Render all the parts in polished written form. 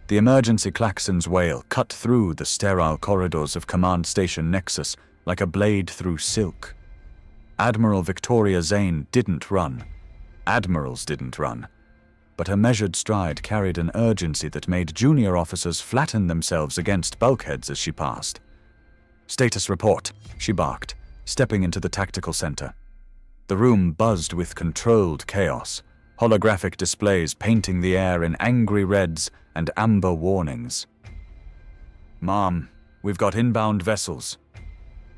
The emergency klaxon's wail cut through the sterile corridors of Command Station Nexus like a blade through silk. Admiral Victoria Zane didn't run. Admirals didn't run. But her measured stride carried an urgency that made junior officers flatten themselves against bulkheads as she passed. "Status report," she barked, stepping into the tactical center. The room buzzed with controlled chaos, holographic displays painting the air in angry reds and amber warnings. "Ma'am, we've got inbound vessels,"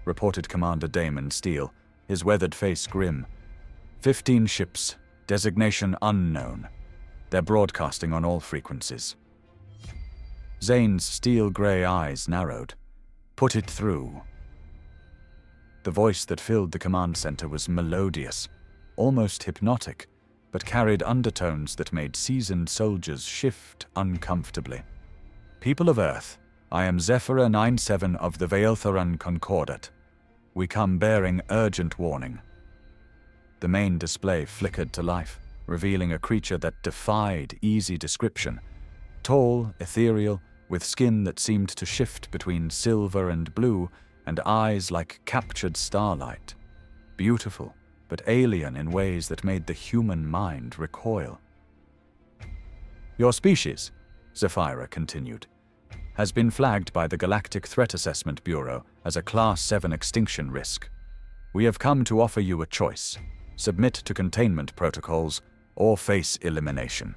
reported Commander Damon Steele, his weathered face grim. 15 ships, designation unknown. They're broadcasting on all frequencies. Zane's steel-gray eyes narrowed. "Put it through." The voice that filled the command center was melodious, almost hypnotic, but carried undertones that made seasoned soldiers shift uncomfortably. "People of Earth, I am Zephyra 97 of the Veiltharan Concordat. We come bearing urgent warning." The main display flickered to life, revealing a creature that defied easy description. Tall, ethereal, with skin that seemed to shift between silver and blue, and eyes like captured starlight. Beautiful, but alien in ways that made the human mind recoil. "Your species," Zephyra continued, "has been flagged by the Galactic Threat Assessment Bureau as a Class 7 extinction risk. We have come to offer you a choice: submit to containment protocols or face elimination."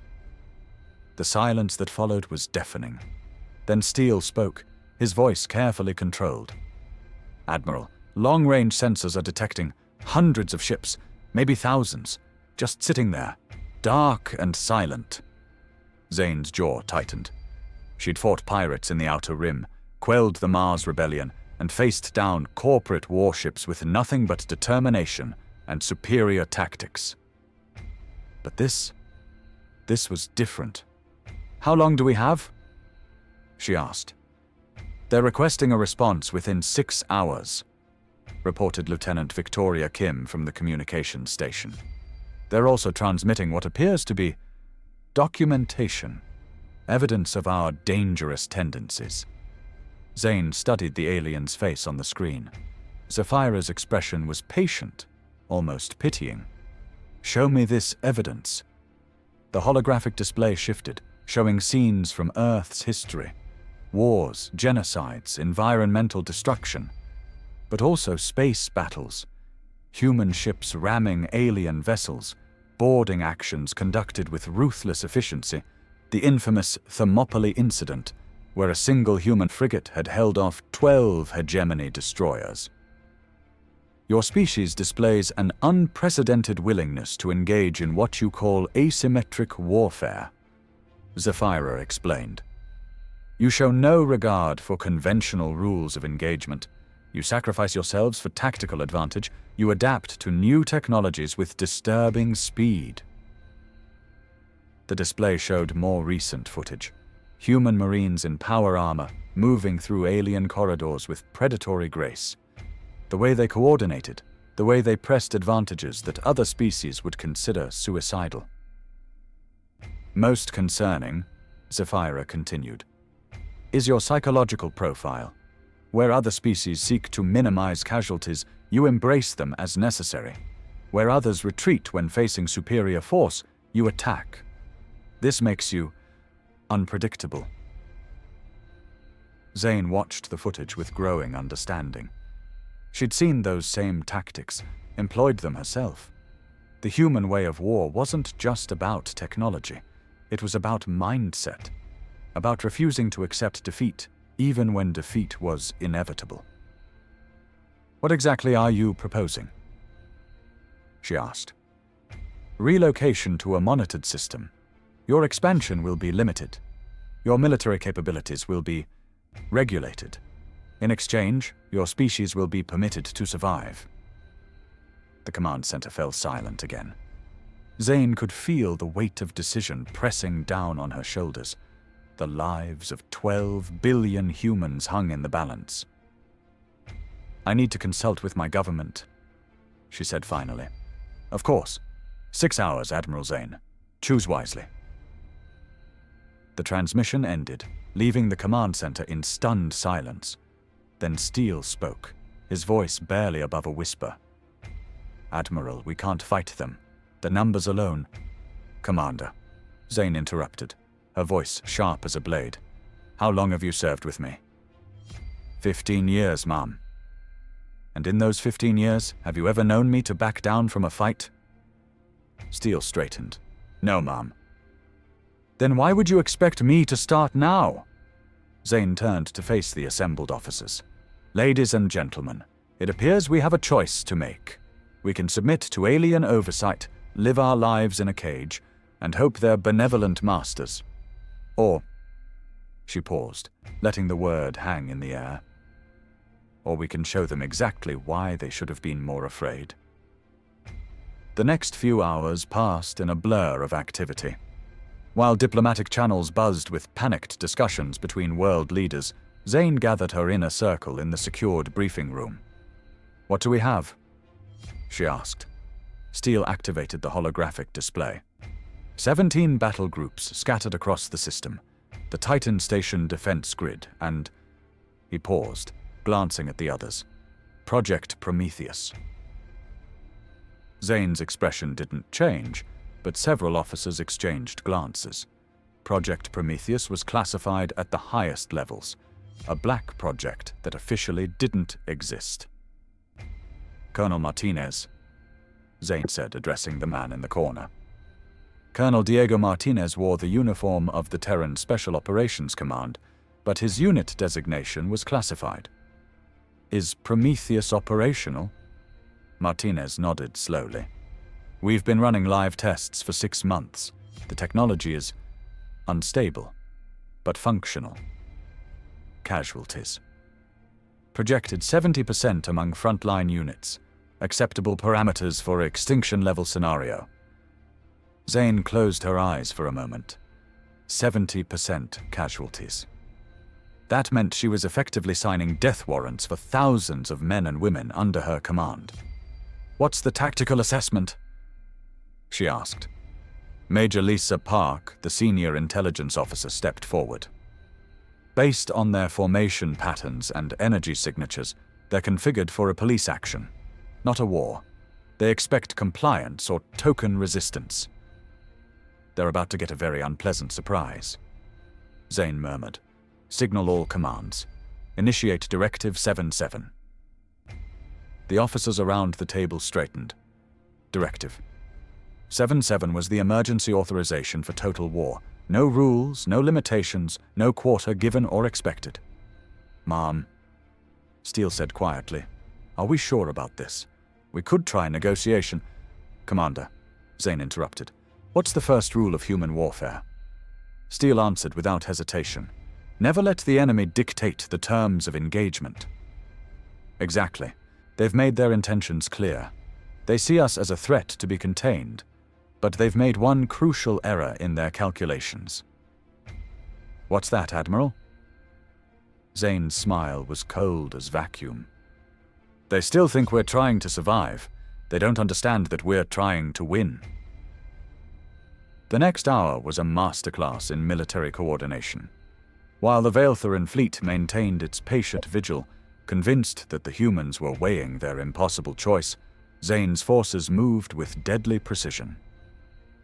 The silence that followed was deafening. Then Steele spoke, his voice carefully controlled. "Admiral, long-range sensors are detecting hundreds of ships, maybe thousands, just sitting there, dark and silent." Zane's jaw tightened. She'd fought pirates in the Outer Rim, quelled the Mars Rebellion, and faced down corporate warships with nothing but determination and superior tactics. But this was different. "How long do we have?" she asked. "They're requesting a response within 6 hours," reported Lieutenant Victoria Kim from the communications station. "They're also transmitting what appears to be documentation, evidence of our dangerous tendencies." Zane studied the alien's face on the screen. Zephyra's expression was patient, almost pitying. "Show me this evidence." The holographic display shifted, showing scenes from Earth's history. Wars, genocides, environmental destruction, but also space battles. Human ships ramming alien vessels, boarding actions conducted with ruthless efficiency, the infamous Thermopylae incident, where a single human frigate had held off 12 hegemony destroyers. "Your species displays an unprecedented willingness to engage in what you call asymmetric warfare," Zephyra explained. "You show no regard for conventional rules of engagement. You sacrifice yourselves for tactical advantage. You adapt to new technologies with disturbing speed." The display showed more recent footage. Human Marines in power armor, moving through alien corridors with predatory grace. The way they coordinated, the way they pressed advantages that other species would consider suicidal. "Most concerning," Zephyra continued, "is your psychological profile. Where other species seek to minimize casualties, you embrace them as necessary. Where others retreat when facing superior force, you attack. This makes you unpredictable." Zane watched the footage with growing understanding. She'd seen those same tactics, employed them herself. The human way of war wasn't just about technology. It was about mindset, about refusing to accept defeat, even when defeat was inevitable. "What exactly are you proposing?" she asked. "Relocation to a monitored system. Your expansion will be limited. Your military capabilities will be regulated. In exchange, your species will be permitted to survive." The command center fell silent again. Zane could feel the weight of decision pressing down on her shoulders. The lives of 12 billion humans hung in the balance. "I need to consult with my government," she said finally. "Of course. 6 hours, Admiral Zane. Choose wisely." The transmission ended, leaving the command center in stunned silence. Then Steele spoke, his voice barely above a whisper. "Admiral, we can't fight them. The numbers alone—" "Commander," Zane interrupted, her voice sharp as a blade. "How long have you served with me?" 15 years, ma'am." "And in those 15 years, have you ever known me to back down from a fight?" Steele straightened. "No, ma'am." "Then why would you expect me to start now?" Zane turned to face the assembled officers. "Ladies and gentlemen, it appears we have a choice to make. We can submit to alien oversight, live our lives in a cage, and hope they're benevolent masters. Or—" she paused, letting the word hang in the air. "Or we can show them exactly why they should have been more afraid." The next few hours passed in a blur of activity. While diplomatic channels buzzed with panicked discussions between world leaders, Zane gathered her inner circle in the secured briefing room. "What do we have?" she asked. Steele activated the holographic display. 17 battle groups scattered across the system, the Titan Station defense grid, and— he paused, glancing at the others. "Project Prometheus." Zane's expression didn't change, but several officers exchanged glances. Project Prometheus was classified at the highest levels, a black project that officially didn't exist. "Colonel Martinez," Zane said, addressing the man in the corner. Colonel Diego Martinez wore the uniform of the Terran Special Operations Command, but his unit designation was classified. "Is Prometheus operational?" Martinez nodded slowly. "We've been running live tests for 6 months. The technology is unstable, but functional. Casualties. Projected 70% among frontline units. Acceptable parameters for extinction-level scenario." Zane closed her eyes for a moment. 70% casualties. That meant she was effectively signing death warrants for thousands of men and women under her command. "What's the tactical assessment?" she asked. Major Lisa Park, the senior intelligence officer, stepped forward. "Based on their formation patterns and energy signatures, they're configured for a police action, not a war. They expect compliance or token resistance." "They're about to get a very unpleasant surprise," Zane murmured. "Signal all commands. Initiate Directive 7-7. The officers around the table straightened. Directive 7-7 was the emergency authorization for total war. No rules, no limitations, no quarter given or expected. "Ma'am," Steele said quietly, "are we sure about this? We could try negotiation." "Commander," Zane interrupted, "what's the first rule of human warfare?" Steele answered without hesitation. "Never let the enemy dictate the terms of engagement." "Exactly. They've made their intentions clear. They see us as a threat to be contained, but they've made one crucial error in their calculations." "What's that, Admiral?" Zane's smile was cold as vacuum. "They still think we're trying to survive. They don't understand that we're trying to win." The next hour was a masterclass in military coordination. While the Veiltharan fleet maintained its patient vigil, convinced that the humans were weighing their impossible choice, Zane's forces moved with deadly precision.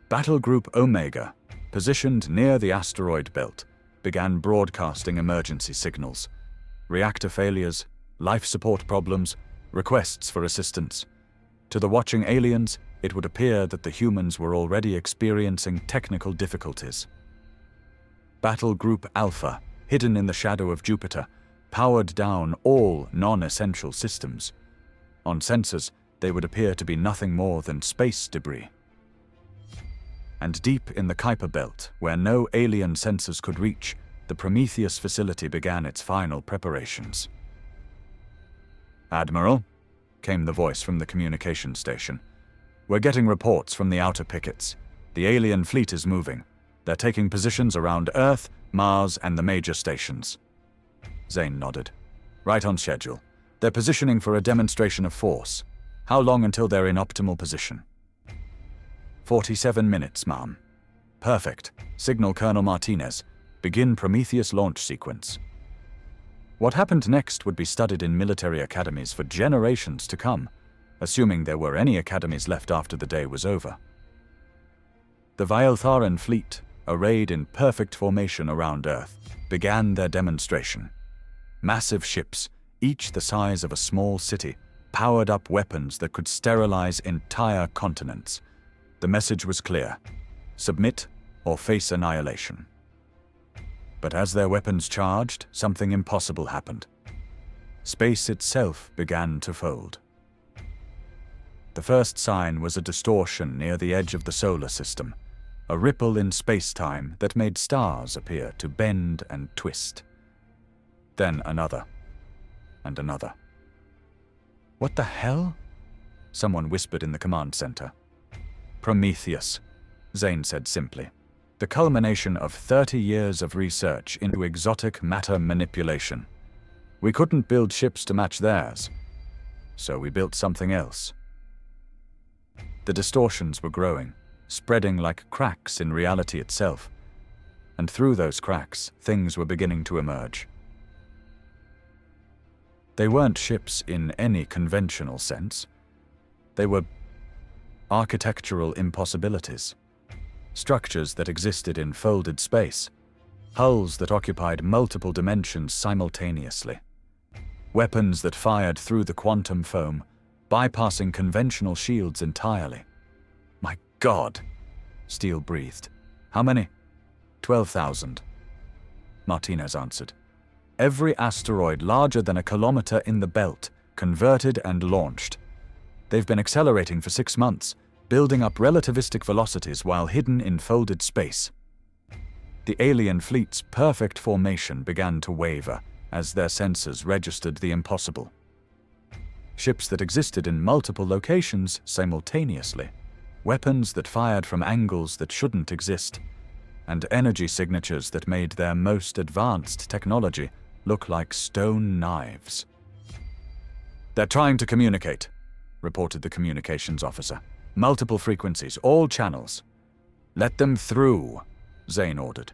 Battle Group Omega, positioned near the asteroid belt, began broadcasting emergency signals. Reactor failures, life support problems, requests for assistance. To the watching aliens, it would appear that the humans were already experiencing technical difficulties. Battle Group Alpha, hidden in the shadow of Jupiter, powered down all non-essential systems. On sensors, they would appear to be nothing more than space debris. And deep in the Kuiper Belt, where no alien sensors could reach, the Prometheus facility began its final preparations. "Admiral," came the voice from the communication station. "We're getting reports from the outer pickets. The alien fleet is moving. They're taking positions around Earth, Mars, and the major stations." Zane nodded. "Right on schedule. They're positioning for a demonstration of force. How long until they're in optimal position?" 47 minutes, ma'am." "Perfect. Signal Colonel Martinez. Begin Prometheus launch sequence. What happened next would be studied in military academies for generations to come, assuming there were any academies left after the day was over. The Vieltharan fleet, arrayed in perfect formation around Earth, began their demonstration. Massive ships, each the size of a small city, powered up weapons that could sterilize entire continents. The message was clear: submit or face annihilation. But as their weapons charged, something impossible happened. Space itself began to fold. The first sign was a distortion near the edge of the solar system, a ripple in space-time that made stars appear to bend and twist. Then another, and another. "What the hell?" someone whispered in the command center. "Prometheus," Zane said simply. "The culmination of 30 years of research into exotic matter manipulation. We couldn't build ships to match theirs, so we built something else." The distortions were growing, spreading like cracks in reality itself. And through those cracks, things were beginning to emerge. They weren't ships in any conventional sense. They were architectural impossibilities. Structures that existed in folded space. Hulls that occupied multiple dimensions simultaneously. Weapons that fired through the quantum foam, bypassing conventional shields entirely. "My God," Steele breathed. "How many?" 12,000. Martinez answered. "Every asteroid larger than a kilometer in the belt, converted and launched. They've been accelerating for 6 months, building up relativistic velocities while hidden in folded space." The alien fleet's perfect formation began to waver as their sensors registered the impossible. Ships that existed in multiple locations simultaneously, weapons that fired from angles that shouldn't exist, and energy signatures that made their most advanced technology look like stone knives. "They're trying to communicate," reported the communications officer. "Multiple frequencies, all channels." "Let them through," Zane ordered.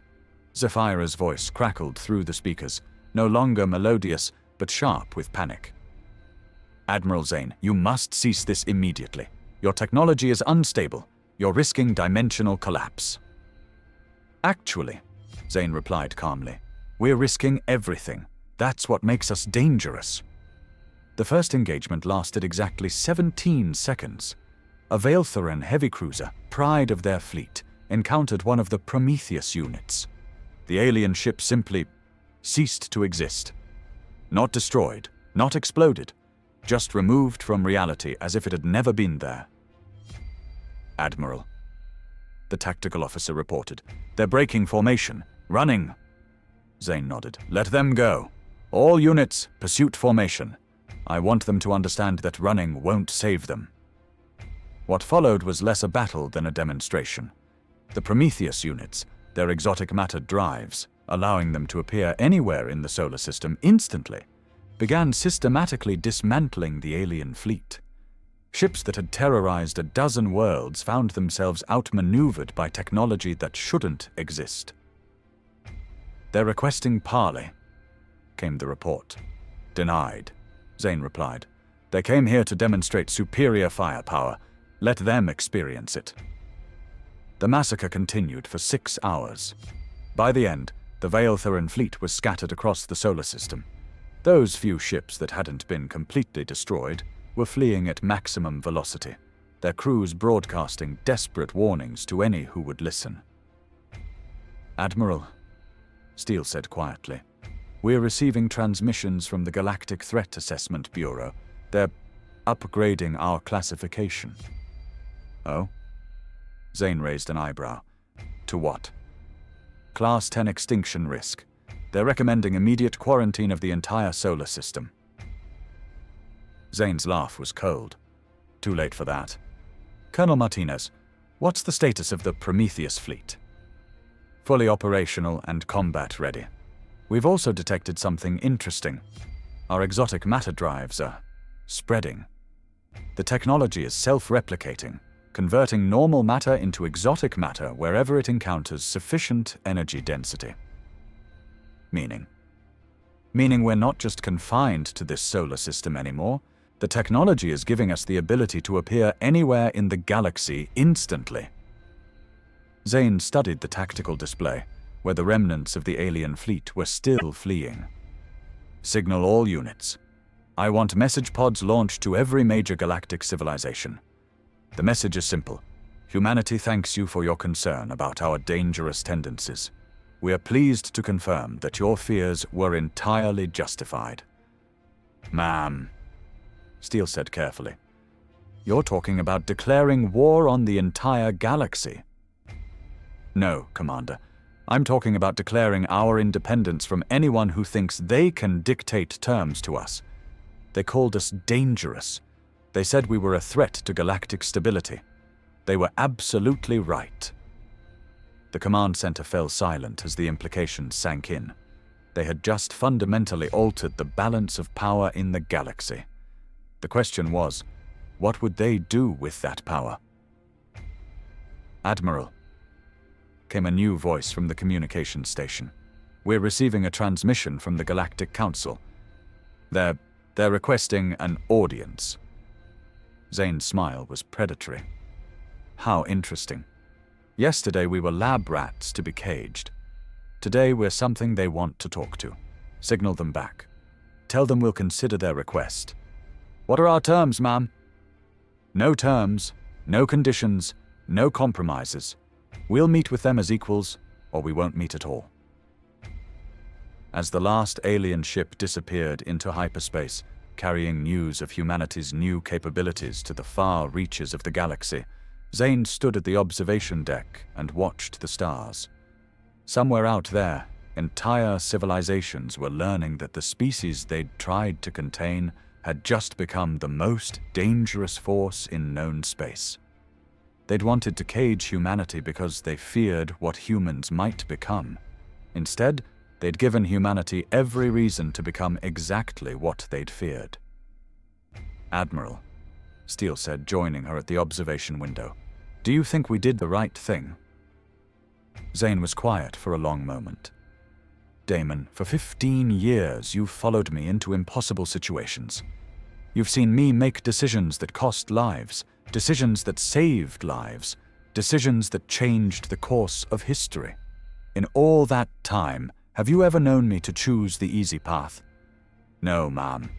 Zephyra's voice crackled through the speakers, no longer melodious, but sharp with panic. "Admiral Zane, you must cease this immediately. Your technology is unstable. You're risking dimensional collapse." "Actually," Zane replied calmly, "we're risking everything. That's what makes us dangerous." The first engagement lasted exactly 17 seconds. A Vieltharan heavy cruiser, pride of their fleet, encountered one of the Prometheus units. The alien ship simply ceased to exist. Not destroyed, not exploded, just removed from reality as if it had never been there. "Admiral," the tactical officer reported. "They're breaking formation. Running." Zane nodded. "Let them go. All units, pursuit formation. I want them to understand that running won't save them." What followed was less a battle than a demonstration. The Prometheus units, their exotic matter drives, allowing them to appear anywhere in the solar system instantly, began systematically dismantling the alien fleet. Ships that had terrorized a dozen worlds found themselves outmaneuvered by technology that shouldn't exist. "They're requesting parley," came the report. "Denied," Zane replied. "They came here to demonstrate superior firepower. Let them experience it." The massacre continued for 6 hours. By the end, the Vieltharan fleet was scattered across the solar system. Those few ships that hadn't been completely destroyed were fleeing at maximum velocity, their crews broadcasting desperate warnings to any who would listen. "Admiral," Steele said quietly, "we're receiving transmissions from the Galactic Threat Assessment Bureau. They're upgrading our classification." "Oh?" Zane raised an eyebrow. "To what?" "Class 10 extinction risk. They're recommending immediate quarantine of the entire solar system." Zane's laugh was cold. "Too late for that. Colonel Martinez, what's the status of the Prometheus fleet?" "Fully operational and combat ready. We've also detected something interesting. Our exotic matter drives are spreading. The technology is self-replicating, converting normal matter into exotic matter wherever it encounters sufficient energy density. Meaning? Meaning we're not just confined to this solar system anymore. The technology is giving us the ability to appear anywhere in the galaxy instantly. Zane studied the tactical display, where the remnants of the alien fleet were still fleeing. Signal all units. I want message pods launched to every major galactic civilization. The message is simple. Humanity thanks you for your concern about our dangerous tendencies. We are pleased to confirm that your fears were entirely justified. Ma'am, Steele said carefully, you're talking about declaring war on the entire galaxy. No, Commander. I'm talking about declaring our independence from anyone who thinks they can dictate terms to us. They called us dangerous. They said we were a threat to galactic stability. They were absolutely right. The command center fell silent as the implications sank in. They had just fundamentally altered the balance of power in the galaxy. The question was, what would they do with that power? Admiral, came a new voice from the communications station. We're receiving a transmission from the Galactic Council. They're requesting an audience. Zane's smile was predatory. How interesting. Yesterday we were lab rats to be caged. Today we're something they want to talk to. Signal them back. Tell them we'll consider their request. What are our terms, ma'am? No terms, no conditions, no compromises. We'll meet with them as equals, or we won't meet at all. As the last alien ship disappeared into hyperspace, carrying news of humanity's new capabilities to the far reaches of the galaxy, Zane stood at the observation deck and watched the stars. Somewhere out there, entire civilizations were learning that the species they'd tried to contain had just become the most dangerous force in known space. They'd wanted to cage humanity because they feared what humans might become. Instead, they'd given humanity every reason to become exactly what they'd feared. Admiral, Steele said, joining her at the observation window, do you think we did the right thing? Zane was quiet for a long moment. Damon, for 15 years you've followed me into impossible situations. You've seen me make decisions that cost lives, decisions that saved lives, decisions that changed the course of history. In all that time, have you ever known me to choose the easy path? No, ma'am.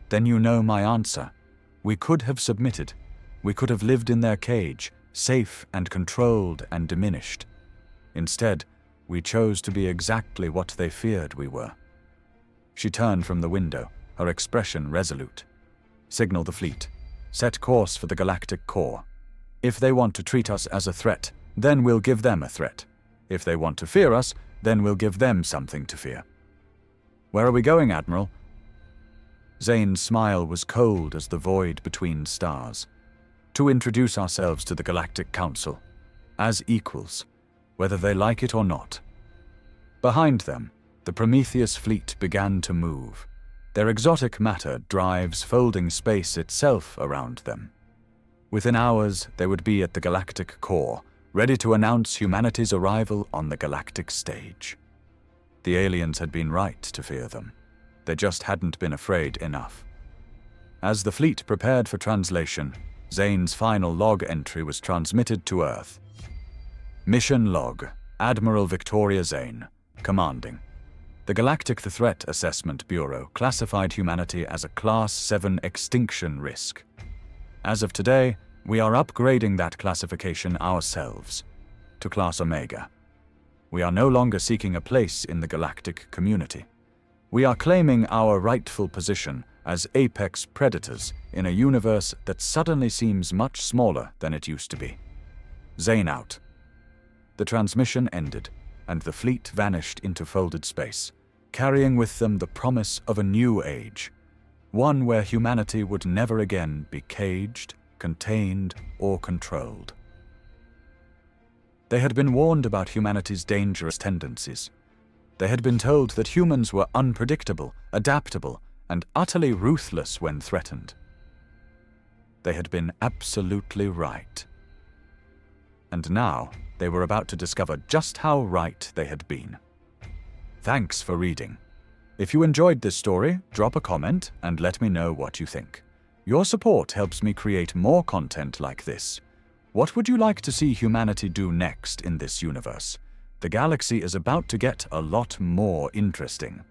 Then you know my answer. We could have submitted. We could have lived in their cage, safe and controlled and diminished. Instead, we chose to be exactly what they feared we were. She turned from the window, her expression resolute. Signal the fleet. Set course for the galactic core. If they want to treat us as a threat, then we'll give them a threat. If they want to fear us, then we'll give them something to fear. Where are we going, Admiral? Zane's smile was cold as the void between stars. To introduce ourselves to the Galactic Council, as equals, whether they like it or not. Behind them, the Prometheus fleet began to move. Their exotic matter drives folding space itself around them. Within hours, they would be at the galactic core, ready to announce humanity's arrival on the galactic stage. The aliens had been right to fear them. They just hadn't been afraid enough. As the fleet prepared for translation, Zane's final log entry was transmitted to Earth. Mission log, Admiral Victoria Zane, commanding. The Galactic Threat Assessment Bureau classified humanity as a Class 7 extinction risk. As of today, we are upgrading that classification ourselves to Class Omega. We are no longer seeking a place in the galactic community. We are claiming our rightful position as apex predators in a universe that suddenly seems much smaller than it used to be. Zane out. The transmission ended, and the fleet vanished into folded space, carrying with them the promise of a new age, one where humanity would never again be caged, contained, or controlled. They had been warned about humanity's dangerous tendencies. They had been told that humans were unpredictable, adaptable, and utterly ruthless when threatened. They had been absolutely right. And now, they were about to discover just how right they had been. Thanks for reading. If you enjoyed this story, drop a comment and let me know what you think. Your support helps me create more content like this. What would you like to see humanity do next in this universe? The galaxy is about to get a lot more interesting.